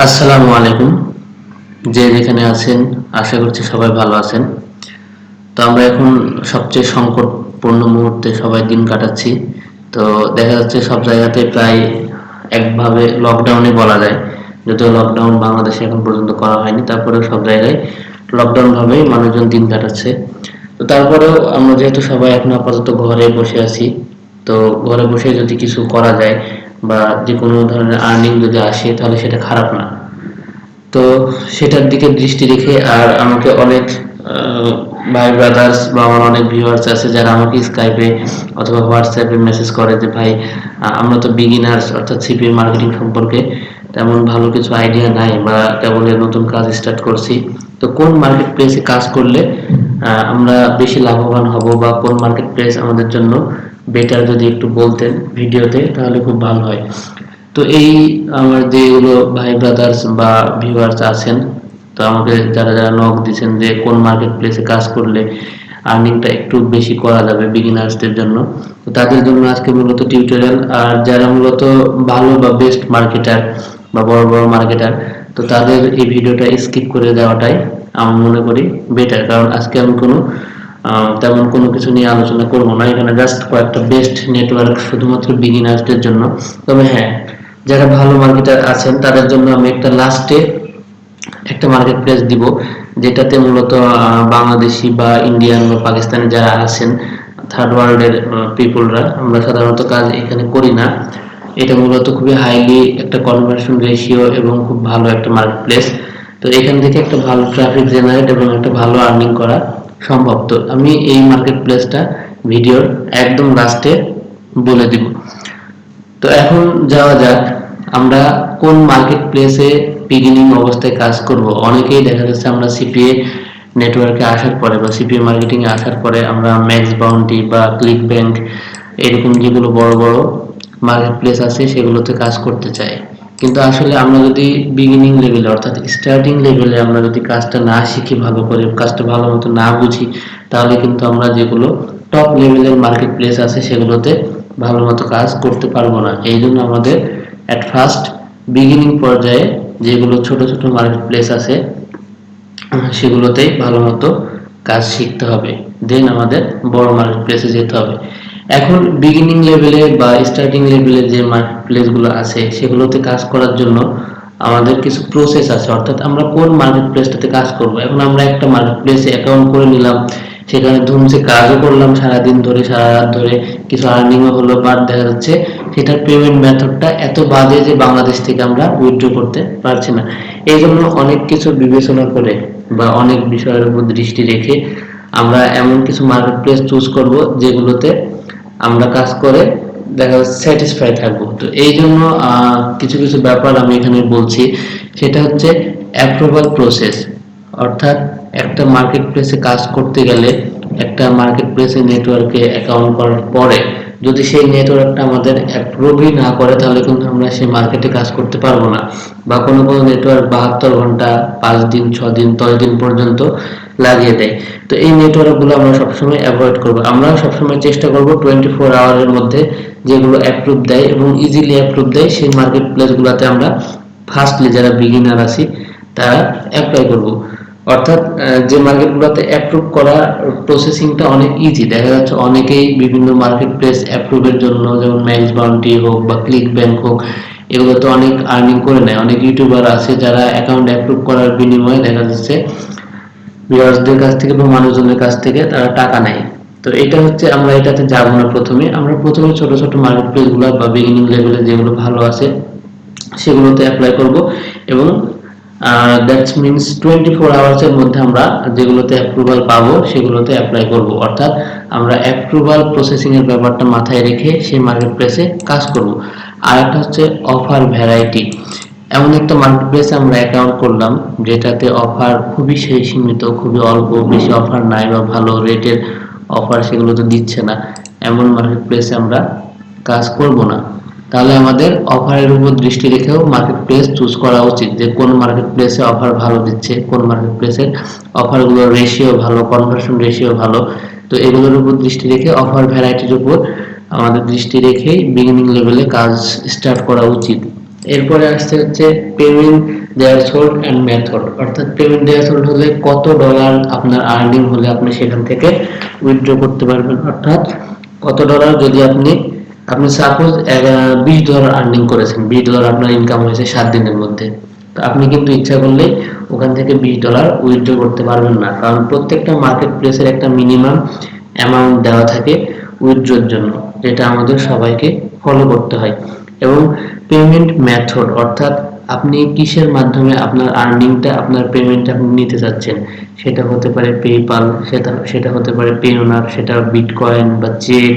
আসসালামু আলাইকুম। যে যেখানে আছেন আশা করছি সবাই ভালো আছেন। তো আমরা এখন সবচেয়ে সংকটপূর্ণ মুহূর্তে সবাই দিন কাটাচ্ছি। তো দেখা যাচ্ছে সব জায়গাতে প্রায় একভাবে লকডাউনে বলা যায়, যদিও লকডাউন বাংলাদেশে এখন পর্যন্ত করা হয়নি, তারপরেও সব জায়গায় লকডাউন ভাবেই মানুষজন দিন কাটাচ্ছে। তো তারপরেও আমরা যেহেতু সবাই এখন আপাতত ঘরে বসে আছি, তো ঘরে বসে যদি কিছু করা যায় বা যে কোনো ধরনের আর্নিং যদি আসে তাহলে সেটা খারাপ না। তো সেটার দিকে দৃষ্টি রেখে আর আমাকে অনেক ভাই ব্রাদার্স বা আমার অনেক ভিউয়ার্স আছে যারা আমাকে স্কাইপে অথবা হোয়াটসঅ্যাপে মেসেজ করে যে ভাই আমরা তো বিগিনার্স, অর্থাৎ সিপিএ মার্কেটিং সম্পর্কে তেমন ভালো কিছু আইডিয়া নাই বা কেবল নতুন কাজ স্টার্ট করছি। তো কোন মার্কেট প্লেসে কাজ করলে আমরা বেশি লাভবান হব বা কোন মার্কেট প্লেস আমাদের জন্য বেটার, যদি একটু বলতেন ভিডিওতে তাহলে খুব ভালো হয়। তো এই আমার যেগুলো ভাই ব্রাদার্স বা ভিউয়ার্স আছেন, তো আমাকে যারা যারা নক দিচ্ছেন যে কোন মার্কেট প্লেসে কাজ করলে আর্নিংটা একটু বেশি করা যাবে বিগিনার্সদের জন্য, তো তাদের জন্য আজকে মূলত টিউটোরিয়াল। আর যারা মূলত ভালো বা বেস্ট মার্কেটার বা বড় বড় মার্কেটার, তো তাদের এই ভিডিওটা স্কিপ করে দেওয়াটাই আমি মনে করি বেটার, কারণ আজকে আমি কোনো তেমন কোনো কিছু নিয়ে আলোচনা করব না, এখানে জাস্ট কয়েকটা বেস্ট নেটওয়ার্ক শুধুমাত্র বিগিনার্সদের জন্য। তবে হ্যাঁ, যারা ভালো মার্কেটার আছেন তাদের জন্য আমি একটা লাস্টে একটা মার্কেট প্লেস দিব, যেটাতে মূলত বাংলাদেশি বা ইন্ডিয়ান বা পাকিস্তানি যারা আছেন, থার্ড ওয়ার্ল্ডের পিপলরা, আমরা সাধারণত কাজ এখানে করি না। এটা মূলত খুবই হাইলি একটা কনভার্সন রেশিও এবং খুব ভালো একটা মার্কেট প্লেস। তো এখান থেকে একটা ভালো ট্রাফিক জেনারেট এবং একটা ভালো আর্নিং করা সম্ভব। তো আমি এই মার্কেট প্লেসটা ভিডিওর একদম লাস্টে বলে দিব। তো এখন যাওয়া যাক, আমরা কোন মার্কেট প্লেসে বিগিনিং অবস্থায় কাজ করব। অনেকেই দেখা যাচ্ছে আমরা সিপিএ নেটওয়ার্কে আসার পরে বা সিপিএ মার্কেটিং এ আসার পরে আমরা ম্যাক্স বাউন্টি বা ক্লিক ব্যাংক এরকম যেগুলো বড় বড় মার্কেট প্লেস আছে সেগুলোতে কাজ করতে চাই। কিন্তু আসলে আমরা যদি বিগিনিং লেভেলে অর্থাৎ স্টার্টিং লেভেলে আমরা যদি কাজটা না শিখি, ভালো করে কাজটা ভালো মতো না বুঝি, তাহলে কিন্তু আমরা যেগুলো টপ লেভেলের মার্কেট প্লেস আছে সেগুলোতে ভালো মতো কাজ করতে পারবো না। এই জন্য আমাদের অ্যাট ফার্স্ট বিগিনিং পর্যায়ে যেগুলো ছোট ছোট মার্কেট প্লেস আছে সেগুলোতেই ভালো মতো কাজ শিখতে হবে, দেন আমাদের বড় মার্কেট প্লেসে যেতে হবে। এখন বিগিনিং লেভেলে বা স্টার্টিং লেভেলে যে মার্কেট প্লেসগুলো আছে সেগুলোতে কাজ করার জন্য আমাদের কিছু প্রসেস আছে, অর্থাৎ আমরা কোন মার্কেট প্লেসটাতে কাজ করব। এখন আমরা একটা মার্কেট প্লেসে অ্যাকাউন্ট করে নিলাম, সেখানে ধুমসে কাজও করলাম সারাদিন ধরে, সারা রাত ধরে, কিছু আর্নিংও হলো, বাট দেখা যাচ্ছে সেটার পেমেন্ট মেথডটা এত বাজে যে বাংলাদেশ থেকে আমরা উইথড্র করতে পারছি না। এই জন্য অনেক কিছু বিবেচনা করে বা অনেক বিষয়ের উপর দৃষ্টি রেখে আমরা এমন কিছু মার্কেট প্লেস চুজ করব যেগুলোতে আমরা কাজ করে দেখা যাচ্ছে স্যাটিসফাই থাকবো। তো এই জন্য কিছু কিছু ব্যাপার আমি এখানে বলছি, সেটা হচ্ছে অ্যাপ্রুভাল প্রসেস। অর্থাৎ একটা মার্কেট প্লেসে কাজ করতে গেলে, একটা মার্কেট প্লেসে নেটওয়ার্কে অ্যাকাউন্ট করার পরে যদি সেই নেটওয়ার্কটা আমাদের অ্যাপ্রুভই না করে তাহলে কিন্তু আমরা সেই মার্কেটে কাজ করতে পারবো না। বা কোনো কোনো নেটওয়ার্ক 72 ঘন্টা, 5 দিন, 6 দিন, 10 দিন পর্যন্ত লাগিয়ে দেয়। তো এই নেটওয়ার্কগুলো আমরা সবসময় অ্যাভয়েড করবো। আমরা সবসময় চেষ্টা করবো 24 আওয়ারের মধ্যে যেগুলো অ্যাপ্রুভ দেয় এবং ইজিলি অ্যাপ্রুভ দেয় সেই মার্কেট প্লেসগুলোতে আমরা ফার্স্টলি যারা বিগিনার আছি তারা অ্যাপ্লাই করব। অর্থাৎ যে মার্কেটগুলোতে অ্যাপ্রুভ করা প্রসেসিংটা অনেক ইজি, দেখা যাচ্ছে অনেকেই বিভিন্ন মার্কেট প্লেস অ্যাপ্রুভের জন্য, যেমন ম্যাক্স বাউন্টি হোক বা ক্লিক ব্যাংক হোক, এগুলোতে অনেক আর্নিং করে নেয়। অনেক ইউটিউবার আছে যারা অ্যাকাউন্ট অ্যাপ্রুভ করার বিনিময়ে দেখা যাচ্ছে ভিউয়ার্সদের কাছ থেকে বা মানুষজনের কাছ থেকে তারা টাকা নেয়। তো এটা হচ্ছে, আমরা এটাতে যাব না। আমরা প্রথমে ছোট ছোট মার্কেট প্লেসগুলো বা বিগিনিং লেভেলে যেগুলো ভালো আছে সেগুলোতে অ্যাপ্লাই করব এবং দ্যাটস মিনস 24 আওয়ার্সের মধ্যে আমরা যেগুলোতে অ্যাপ্রুভাল পাবো সেগুলোতে অ্যাপ্লাই করব। অর্থাৎ আমরা অ্যাপ্রুভাল প্রসেসিং এর ব্যাপারটা মাথায় রেখে সেই মার্কেট প্লেসে কাজ করব। আর একটা হচ্ছে অফার ভ্যারাইটি। এমন একটা মার্কেট প্লেসে আমরা অ্যাকাউন্ট করলাম যেটাতে অফার খুবই সীমিত, খুবই অল্প, বেশি অফার নাই বা ভালো রেটের অফার সেগুলো তো দিচ্ছে না, এমন মার্কেট প্লেসে আমরা কাজ করব না। তাহলে আমাদের অফারের উপর দৃষ্টি রেখেও মার্কেট প্লেস চুজ করা উচিত, যে কোন মার্কেট প্লেসে অফার ভালো দিচ্ছে, কোন মার্কেট প্লেসের অফারগুলোর রেশিও ভালো, কনভার্সন রেশিও ভালো। তো এগুলোর উপর দৃষ্টি রেখে অফার ভ্যারাইটির উপর আমাদের দৃষ্টি রেখেই বিগিনিং লেভেলে কাজ স্টার্ট করা উচিত। এরপরে আসছে হচ্ছে পেমেন্ট দেয়ার সোর্স অ্যান্ড মেথড, অর্থাৎ পেমেন্ট দেয়ার সোর্স হলে কত ডলার আপনার আর্নিং হলে আপনি সেখান থেকে উইথড্র করতে পারবেন, অর্থাৎ কত ডলার যদি আপনি আপনি সাপোজ $20 আর্নিং করেছেন, $20 আপনার ইনকাম হয়েছে 7 দিনের মধ্যে, তো আপনি কিন্তু ইচ্ছা করলেই ওখান থেকে $20 উইথড্র করতে পারবেন না, কারণ প্রত্যেকটা মার্কেট প্লেসের একটা মিনিমাম অ্যামাউন্ট দেওয়া থাকে উইথড্রর জন্য, যেটা আমাদের সবাইকে ফলো করতে হয়। এবং পেমেন্ট মেথড, অর্থাৎ আপনি কিসের মাধ্যমে আপনার আর্নিংটা, আপনার পেমেন্টটা আপনি নিতে চাচ্ছেন, সেটা হতে পারে পেপাল, সেটা হতে পারে পেওনার, সেটা বিটকয়েন বা চেক,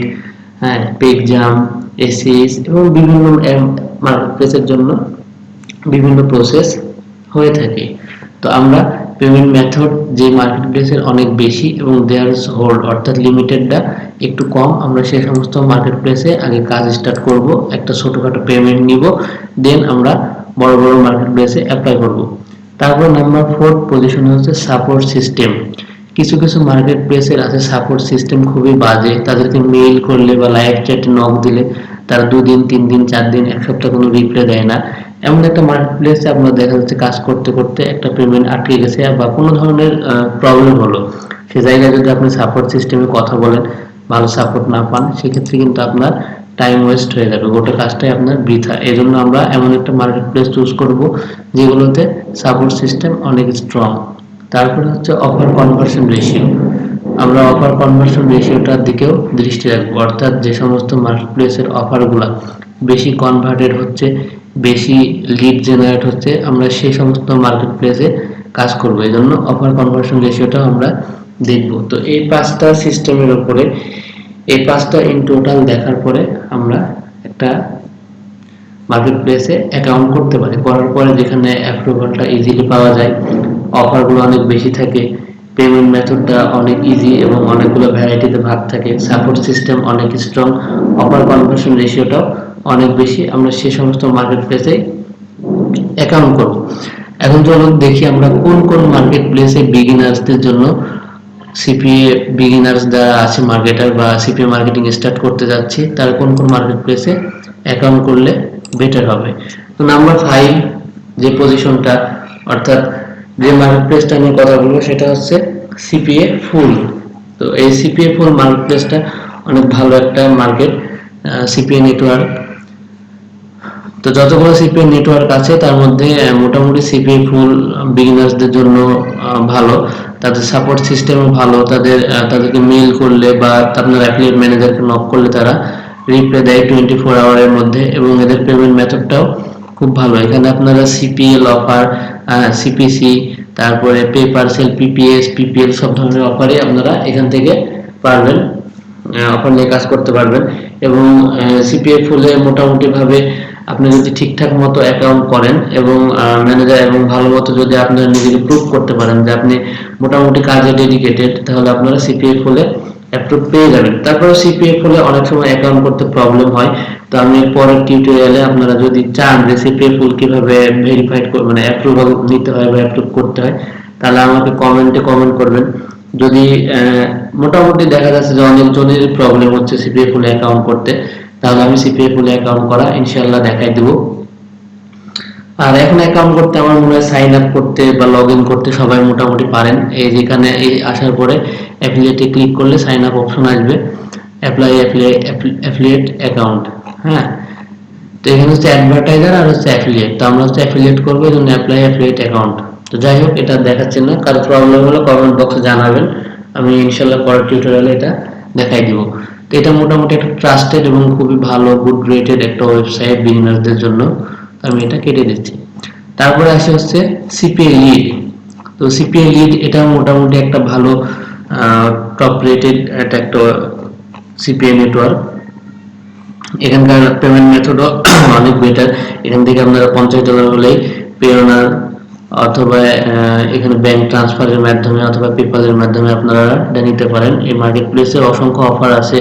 হ্যাঁ, পেগজাম, এসএস এবং বিভিন্ন মার্কেটপ্লেসের জন্য বিভিন্ন প্রসেস হয়ে থাকে। তো আমরা পেমেন্ট মেথড যে মার্কেটপ্লেসের অনেক বেশি এবং দেয়ার হোল্ড অর্থাৎ লিমিটেডটা একটু কম, আমরা সেই সমস্ত মার্কেটপ্লেসে আগে কাজ স্টার্ট করব, একটা ছোটখাটো পেমেন্ট নিব, দেন আমরা বড় বড় মার্কেটপ্লেসে অ্যাপ্লাই করব। তারপর নাম্বার 4 পজিশনে হচ্ছে সাপোর্ট সিস্টেম। কিছু কিছু মার্কেট প্লেসের আছে সাপোর্ট সিস্টেম খুবই বাজে, তাদেরকে মেইল করলে বা লাইভ চ্যাটে নক দিলে তারা 2 দিন 3 দিন 4 দিন 1 সপ্তাহ কোনো রিপ্লাই দেয় না। এমন একটা মার্কেট প্লেসে আপনার দেখা যাচ্ছে কাজ করতে করতে একটা পেমেন্ট আটকে গেছে বা কোনো ধরনের প্রবলেম হলো, সে জায়গায় যদি আপনি সাপোর্ট সিস্টেমে কথা বলেন, ভালো সাপোর্ট না পান, সেক্ষেত্রে কিন্তু আপনার টাইম ওয়েস্ট হয়ে যাবে, গোটা কাজটাই আপনার বৃথা। এই জন্য আমরা এমন একটা মার্কেট প্লেস চুজ করব যেগুলোতে সাপোর্ট সিস্টেম অনেক স্ট্রং। তারপরে হচ্ছে অফার কনভার্সন রেশিও, আমরা অফার কনভার্সন রেশিওটার দিকেও দৃষ্টি রাখবো, অর্থাৎ যে সমস্ত মার্কেটপ্লেসের অফারগুলো বেশি কনভার্টেড হচ্ছে, বেশি লিড জেনারেট হচ্ছে, আমরা সেই সমস্ত মার্কেটপ্লেসে কাজ করব, এই জন্য অফার কনভার্সন রেশিওটাও আমরা দেখব। তো এই 5টা সিস্টেমের উপরে, এই 5টা ইন টোটাল দেখার পরে আমরা একটা মার্কেটপ্লেসে অ্যাকাউন্ট করতে পারি, করার পরে যেখানে অ্যাপ্রুভালটা ইজিলি পাওয়া যায়, অফারগুলো অনেক বেশি থাকে, পেমেন্ট মেথডটা অনেক ইজি এবং অনেকগুলো ভ্যারাইটিতে ভাগ থাকে, সাপোর্ট সিস্টেম অনেক স্ট্রং, অফার কনভার্সন রেশিওটাও অনেক বেশি, আমরা সেই সমস্ত মার্কেটপ্লেসে অ্যাকাউন্ট করব। এখন চলুন দেখি আমরা কোন কোন মার্কেটপ্লেসে বিগিনার্সদের জন্য সিপিএ বিগিনার্স যারা আছে মার্কেটার বা সিপিএ মার্কেটিং স্টার্ট করতে যাচ্ছে, তারা কোন কোন মার্কেটপ্লেসে অ্যাকাউন্ট করলে বেটার হবে। তো নাম্বার 5 যে পজিশনটা, অর্থাৎ যে মার্কেটপ্লেসটা নিয়ে কথা বলবো সেটা হচ্ছে সিপিএ ফুল। তো এই সিপিএ ফুল মার্কেটপ্লেসটা অনেক ভালো একটা মার্কেট, সিপিএ নেটওয়ার্ক। তো যতগুলো সিপিএ নেটওয়ার্ক আছে তার মধ্যে মোটামুটি সিপিএ ফুল বিগিনার্সদের জন্য ভালো, তাদের সাপোর্ট সিস্টেমও ভালো, তাদেরকে মেইল করলে বা আপনার অ্যাফিলিয়েট ম্যানেজারকে নক করলে তারা রিপ্লাই দেয় 24 আওয়ারের মধ্যে, এবং এদের পেমেন্ট মেথডটাও খুব ভালো। এখানে আপনারা সিপিএল অফার, সিপিসি, তারপরে পে পার্সেল, পিপিএস, পিপিএল সব ধরনের অফারে আপনারা এখান থেকে পারবেন, অফার নিয়ে কাজ করতে পারবেন। এবং সিপিএ ফুলে মোটামুটি ভাবে আপনি যদি ঠিকঠাক মতো অ্যাকাউন্ট করেন এবং ম্যানেজার এবং ভালো মতো যদি আপনারা নিজেকে প্রুভ করতে পারেন যে আপনি মোটামুটি কাজে ডেডিকেটেড, তাহলে আপনারা সিপিএ ফুলে অ্যাপ্রুভ পেয়ে যাবেন। তারপরে সিপিএ ফুলে অনেক সময় অ্যাকাউন্ট করতে প্রবলেম হয়, তো আমি পরের টিউটোরিয়ালে আপনারা যদি চান যে সিপিএ ফুল কিভাবে ভেরিফাইড মানে অ্যাপ্রুভাল নিতে হয় বা অ্যাপ্রুভ করতে হয়, তাহলে আমাকে কমেন্টে কমেন্ট করবেন। যদি মোটামুটি দেখা যাচ্ছে যে অনেকজনের প্রবলেম হচ্ছে সিপিএ ফুলে অ্যাকাউন্ট করতে, তাহলে আমি সিপিএ ফুলে অ্যাকাউন্ট করা ইনশাআল্লাহ দেখাই দেব। আর এখন অ্যাকাউন্ট করতে আমার মনে হয় সাইন আপ করতে বা লগ ইন করতে সবাই মোটামুটি পারেন। এই যেখানে এই আসার পরে অ্যাফিলিয়েটে ক্লিক করলে সাইন আপ অপশন আসবে, অ্যাপ্লাই অ্যাফিলিয়েট অ্যাকাউন্ট। হ্যাঁ, তো এখানে হচ্ছে অ্যাডভার্টাইজার আর হচ্ছে অ্যাফিলিয়েট, তো আমরা হচ্ছে অ্যাফিলিয়েট করবো, এই জন্য অ্যাপ্লাই অ্যাফিলিয়েট অ্যাকাউন্ট। তো যাই হোক, এটা দেখাচ্ছি না, কারো প্রবলেম হলে কমেন্ট বক্সে জানাবেন, আমি ইনশাল্লাহ পরের টিউটোরিয়ালে এটা দেখাই দিব। তো এটা মোটামুটি একটা ট্রাস্টেড এবং খুবই ভালো গুড রেটেড একটা ওয়েবসাইট বিগিনারদের জন্য, আমি এটা কেটে দিচ্ছি। তারপরে আসে হচ্ছে সিপিএ লিড। তো সিপিএ লিড এটা মোটামুটি একটা ভালো টপ রেটেড একটা সিপিএ নেটওয়ার্ক। এখানকার পেমেন্ট মেথডও অনেক বেটার, এখান থেকে আপনারা $50 হলেই পেওনার অথবা এখানে ব্যাংক ট্রান্সফারের মাধ্যমে অথবা পেপালের মাধ্যমে আপনারা এটা নিতে পারেন। এই মার্কেট প্লেসে অসংখ্য অফার আছে,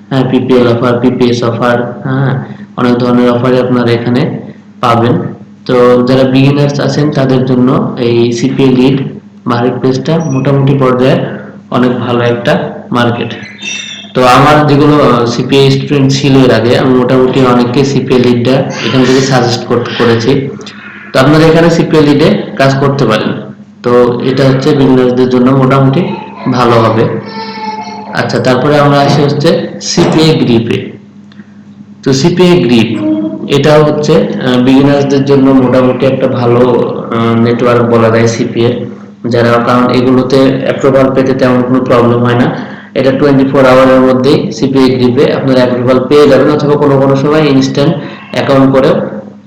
হ্যাঁ, পিপিএল অফার, পিপিএস অফার, হ্যাঁ, অনেক ধরনের অফারে আপনারা এখানে পাবেন। তো যারা বিগিনার্স আছেন তাদের জন্য এই সিপিএ লিড মার্কেট প্লেসটা মোটামুটি পর্যায়ে অনেক ভালো একটা মার্কেট। তো তো আমার যেগুলো সিপিএ স্টুডেন্ট ছিল এর আগে, আমি মোটামুটি অনেককে সিপিএ লিডটা এখান থেকে সাজেস্ট করেছি। তো আপনারা এখানে সিপিএ লিডে কাজ করতে পারেন। তো এটা হচ্ছে বিগিনারদের জন্য মোটামুটি ভালো হবে। আচ্ছা, তারপরে আমরা আসি হচ্ছে সিপিএ গ্রিপে। তো সিপিএ গ্রিপ এটা হচ্ছে বিগিনারদের জন্য মোটামুটি একটা ভালো নেটওয়ার্ক বলা যায় সিপিএ, যারা, কারণ এগুলোতে অ্যাপ্রুভাল পেতে তেমন কোনো প্রবলেম হয় না। এটা 24 আওয়ারের মধ্যেই সিপিএ গ্রিপে আপনারা অ্যাপ্রুভাল পেয়ে যাবেন, অথবা কোনো কোনো সময় ইনস্ট্যান্ট অ্যাকাউন্ট করে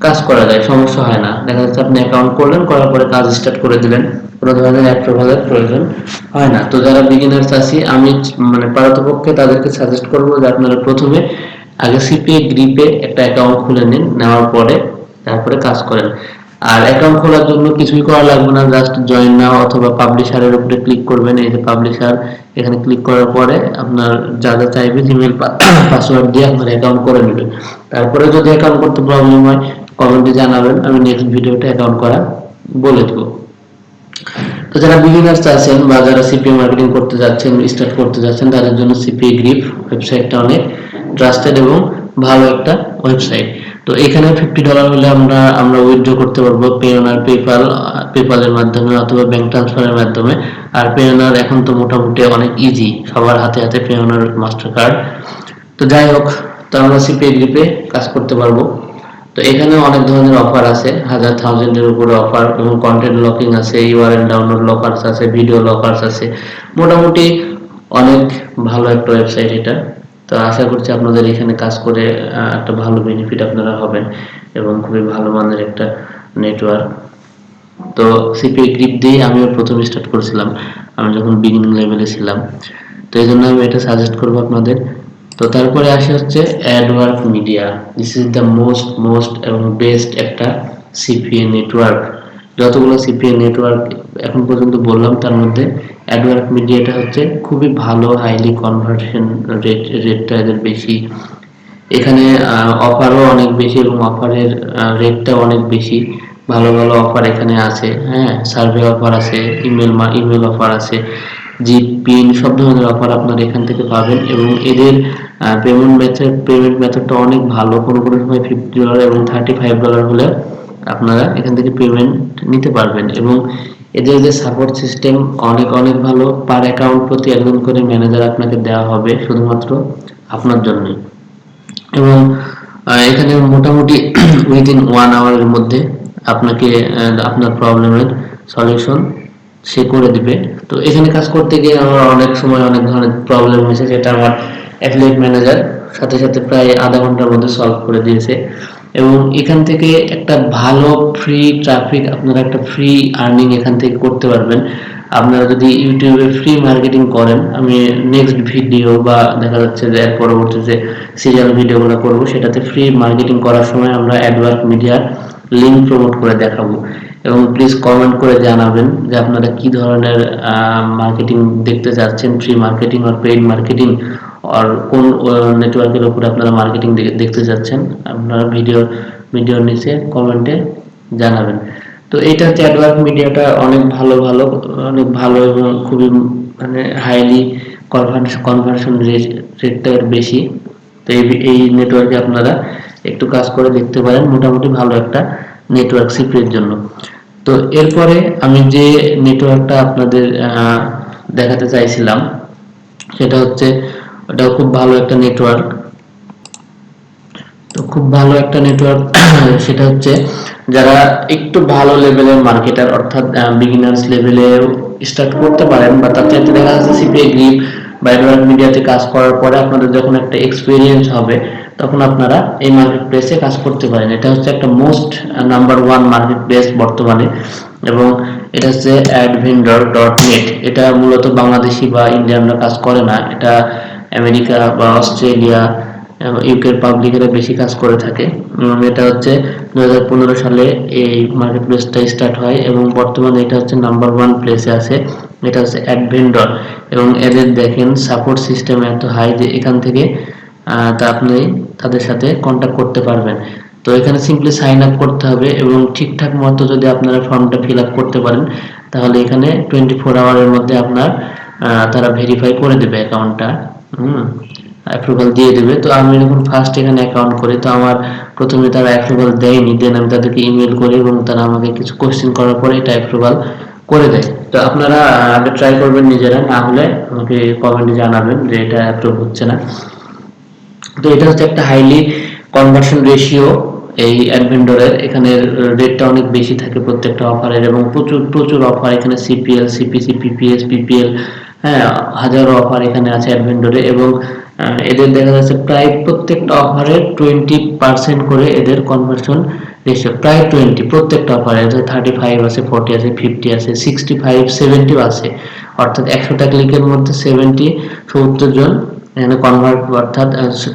কাজ করা যায়, সমস্যা হয় না। দেখা যাচ্ছে আপনি অ্যাকাউন্ট করলেন, করার পরে কাজ স্টার্ট করে দিলেন, কোনো ধরনের অ্যাপ্রুভালের প্রয়োজন হয় না। তো যারা বিগিনার্স আছি, আমি মানে পারতপক্ষে তাদেরকে সাজেস্ট করবো যে আপনারা প্রথমে আগে সিপিএ গ্রিপে একটা অ্যাকাউন্ট খুলে নিন, নেওয়ার পরে তারপরে কাজ করেন। আর অ্যাকাউন্ট খোলার জন্য কিছুই করা লাগবে না, জাস্ট জয়েন নাও অথবা পাবলিশারের উপরে ক্লিক করবেন। এই যে পাবলিশার, এখানে ক্লিক করার পরে আপনার যা যা চাইবে জিমেল পাসওয়ার্ড দিয়ে আপনার অ্যাকাউন্ট করে নেবেন। তারপরে যদি অ্যাকাউন্ট করতে প্রবলেম হয় কমেন্টে জানাবেন, আমি নেক্সট ভিডিওতে অ্যাকাউন্ট করা বলে দেবো। তো যারা বিগিনার্স আছেন বা যারা সিপিএ মার্কেটিং করতে যাচ্ছেন, স্টার্ট করতে যাচ্ছেন, তাদের জন্য সিপিএ গ্রিপ ওয়েবসাইটটা অনেক ট্রাস্টেড এবং ভালো একটা ওয়েবসাইট। তো এখানে $50 হলে আমরা উইথড্র করতে পারবো পেওনার, পেপালের মাধ্যমে অথবা ব্যাংক ট্রান্সফারের মাধ্যমে। আর পেওনার এখন তো মোটামুটি অনেক ইজি, সবার হাতে হাতে পেওনার মাস্টার কার্ড। তো যাই হোক, তো আমরা সিপিএ গ্রিপে কাজ করতে পারবো। তো এখানে অনেক ধরনের অফার আছে, 1000-1000 উপরে অফার, এবং কন্টেন্ট লকিং আছে, ইউআরএল ডাউনলোড লকারস আছে, ভিডিও লকারস আছে। মোটামুটি অনেক ভালো একটা ওয়েবসাইট এটা। তো আশা করছি আপনাদের এখানে কাজ করে একটা ভালো বেনিফিট আপনারা হবেন, এবং খুবই ভালো মানের একটা নেটওয়ার্ক। তো সিপিএ গ্রিপ দিয়ে আমিও প্রথম স্টার্ট করেছিলাম, আমি যখন বিগিনিং লেভেলে ছিলাম। তো এই জন্য আমি এটা সাজেস্ট করবো আপনাদের। তো তারপরে আসে হচ্ছে Adwork media. This is the most এবং বেস্ট একটা সিপিএ নেটওয়ার্ক। যতগুলো সিপিএ নেটওয়ার্ক এখন পর্যন্ত বললাম, তার মধ্যে অ্যাডওয়ার্ক মিডিয়াটা হচ্ছে খুবই ভালো, হাইলি কনভার্সন রেটটা এদের বেশি। এখানে অফারও অনেক বেশি, এবং অফারের রেটটাও অনেক বেশি। ভালো ভালো অফার এখানে আছে, হ্যাঁ, সার্ভে অফার আছে, ইমেল অফার আছে, জিপ পিন, সব ধরনের অফার আপনারা এখান থেকে পাবেন। এবং এদের পেমেন্ট মেথডটা অনেক ভালো। কোনো কোনো সময় $50 এবং $35 হলে আপনারা এখান থেকে পেমেন্ট নিতে পারবেন। এবং এদের যে সাপোর্ট সিস্টেম অনেক অনেক ভালো। পার অ্যাকাউন্ট প্রতি একজন করে ম্যানেজার আপনাকে দেওয়া হবে, শুধুমাত্র আপনার জন্যই। এবং এখানে মোটামুটি উইদিন 1 আওয়ারের মধ্যে আপনাকে আপনার প্রবলেমের সলিউশন সে করে দিবে। তো এখানে কাজ করতে গিয়ে আমার অনেক সময় অনেক ধরনের প্রবলেম হয়েছে, যেটা আমার অ্যাফিলিয়েট ম্যানেজার সাথে সাথে প্রায় আধা ঘন্টার মধ্যে সলভ করে দিয়েছে। এবং এখান থেকে একটা ভালো ফ্রি ট্রাফিক, আপনারা একটা ফ্রি আর্নিং এখান থেকে করতে পারবেন। আপনারা যদি ইউটিউবে ফ্রি মার্কেটিং করেন, আমি নেক্সট ভিডিও বা দেখা যাচ্ছে যে এর পরবর্তীতে সিরিয়াল ভিডিওগুলো করব, সেটাতে ফ্রি মার্কেটিং করার সময় আমরা অ্যাডওয়ার্ক মিডিয়ার লিঙ্ক প্রমোট করে দেখাবো। এবং প্লিজ কমেন্ট করে জানাবেন যে আপনারা কি ধরনের মার্কেটিং দেখতে চাচ্ছেন, ফ্রি মার্কেটিং আর পেইড মার্কেটিং, আর কোন নেটওয়ার্কের উপরে আপনারা মার্কেটিং দেখতে চাচ্ছেন। আপনারা ভিডিওর নিচে কমেন্টে জানাবেন। তো এটা হচ্ছে অ্যাডওয়ার্ক মিডিয়াটা অনেক ভালো এবং খুবই মানে হাইলি কনভার্সন রেটটা বেশি। তো এই নেটওয়ার্কে আপনারা একটু কাজ করে দেখতে পারেন, মোটামুটি ভালো একটা নেটওয়ার্ক সিপিএর জন্য। তো এরপরে আমি যে নেটওয়ার্কটা আপনাদের দেখাতে চাইছিলাম, সেটা হচ্ছে, ওটাও খুব ভালো একটা নেটওয়ার্ক। তো খুব ভালো একটা নেটওয়ার্ক সেটা হচ্ছে যারা একটু ভালো লেভেলের মার্কেটার, অর্থাৎ বিগিনার্স লেভেলে স্টার্ট করতে পারেন, বা তার চাইতে দেখা যাচ্ছে সিপিএ গ্রিপ বা অ্যাডওয়ার্ক মিডিয়াতে কাজ করার পরে আপনাদের যখন একটা এক্সপিরিয়েন্স হবে, তখন আপনারা এই মার্কেট প্লেসে কাজ করতে পারেন। এটা হচ্ছে একটা মোস্ট নাম্বার 1 মার্কেট প্লেস বর্তমানে। এবং এটা হচ্ছে ADVENDOR.net। এটা মূলত বাংলাদেশি বা ইন্ডিয়ানরা কাজ করে না, এটা আমেরিকা বা অস্ট্রেলিয়া, ইউকের পাবলিকেরা বেশি কাজ করে থাকে। এবং এটা হচ্ছে 2015 সালে এই মার্কেট প্লেসটা স্টার্ট হয়, এবং বর্তমানে এটা হচ্ছে নাম্বার 1 প্লেসে আছে। এটা হচ্ছে অ্যাডভেন্ডর। এবং এদের দেখেন সাপোর্ট সিস্টেম এত হাই যে এখান থেকে আপনি তাদের সাথে কন্ট্যাক্ট করতে পারবেন। তো এখানে সিম্পলি সাইন আপ করতে হবে, এবং ঠিকঠাক মতো যদি আপনারা ফর্মটা ফিল আপ করতে পারেন, তাহলে এখানে 24 আওয়ারের মধ্যে আপনার তারা ভেরিফাই করে দেবে অ্যাকাউন্টটা। অ্যাপ্রুভাল দিয়ে দেবে। তো আমি যখন ফার্স্ট এখানে অ্যাকাউন্ট করি, তো আমার প্রথমে তারা অ্যাপ্রুভাল দেয়নি, দেন আমি তাদেরকে ইমেল করি এবং তারা আমাকে কিছু কোশ্চেন করার পরে এটা অ্যাপ্রুভাল করে দেয়। তো আপনারা আগে ট্রাই করবেন নিজেরা, না হলে আমাকে কমেন্টে জানাবেন যে এটা অ্যাপ্রুভ হচ্ছে না। তো এটা হচ্ছে একটা হাইলি কনভার্সন রেশিও এই অ্যাডভেন্ডরের, এখানে রেটটা অনেক বেশি থাকে প্রত্যেকটা অফারের, এবং প্রচুর প্রচুর অফার এখানে, সিপিএল, সিপিসি, পিপিএস, পিপিএল, হ্যাঁ, হাজারো অফার এখানে আছে অ্যাডভেন্ডরে। এবং এদের দেখা যাচ্ছে প্রায় প্রত্যেকটা অফারের 20% করে এদের কনভার্সন রেশিও, প্রায় 20, প্রত্যেকটা অফারে 35 আছে, 40 আছে, 50 আছে, 65, 70 আছে। অর্থাৎ 100টা ক্লিকের মধ্যে 70 জন এখানে কনভার্ট, অর্থাৎ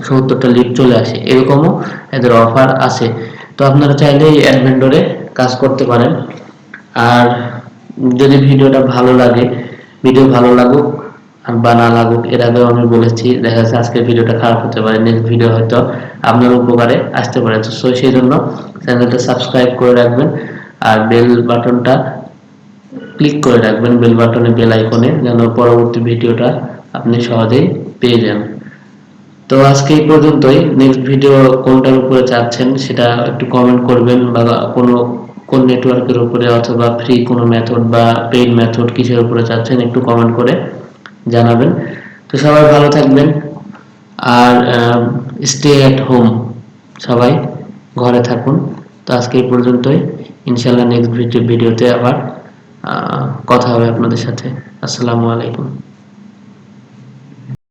70টা লিড চলে আসে, এরকমও এদের অফার আছে। তো আপনারা চাইলে এই অ্যাডভেন্ডরে কাজ করতে পারেন। আর যদি ভিডিওটা ভালো লাগে, ভিডিও ভালো লাগুক বা না লাগুক, এর আগেও আমি বলেছি, দেখা যাচ্ছে আজকের ভিডিওটা খারাপ হতে পারে, নেক্সট ভিডিও হয়তো আপনার উপকারে আসতে পারে। তো সেই জন্য চ্যানেলটা সাবস্ক্রাইব করে রাখবেন আর বেল বাটনটা ক্লিক করে রাখবেন, বেল বাটনে, বেল আইকনে, যেন পরবর্তী ভিডিওটা আপনি সহজেই পেয়ে যান। তো আজকে এই পর্যন্তই। নেক্সট ভিডিও কোনটার উপরে চাচ্ছেন সেটা একটু কমেন্ট করবেন, বা কোন নেটওয়ার্কের উপরে, অথবা ফ্রি কোনো মেথড বা পেইড মেথড কিসের উপরে চাচ্ছেন একটু কমেন্ট করে জানাবেন। তো সবাই ভালো থাকবেন, আর স্টে এট হোম, সবাই ঘরে থাকুন। তো আজকে এই পর্যন্তই, ইনশাল্লাহ নেক্সট ভিডিওতে আবার কথা হবে আপনাদের সাথে। আসসালামু আলাইকুম।